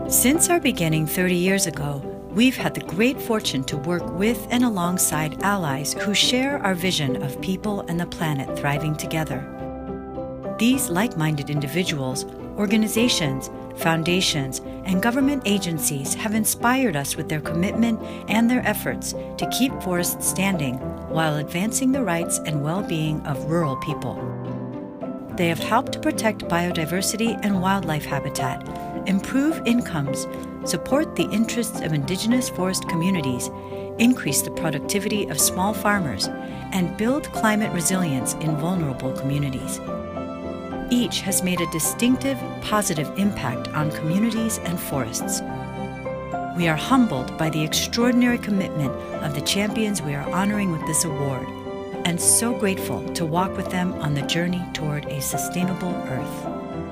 Since our beginning 30 years ago, we've had the great fortune to work with and alongside allies who share our vision of people and the planet thriving together. These like-minded individuals, organizations, foundations, and government agencies have inspired us with their commitment and their efforts to keep forests standing while advancing the rights and well-being of rural people. They have helped to protect biodiversity and wildlife habitat, improve incomes, support the interests of indigenous forest communities, increase the productivity of small farmers, and build climate resilience in vulnerable communities. Each has made a distinctive, positive impact on communities and forests. We are humbled by the extraordinary commitment of the champions we are honoring with this award, and so grateful to walk with them on the journey toward a sustainable Earth.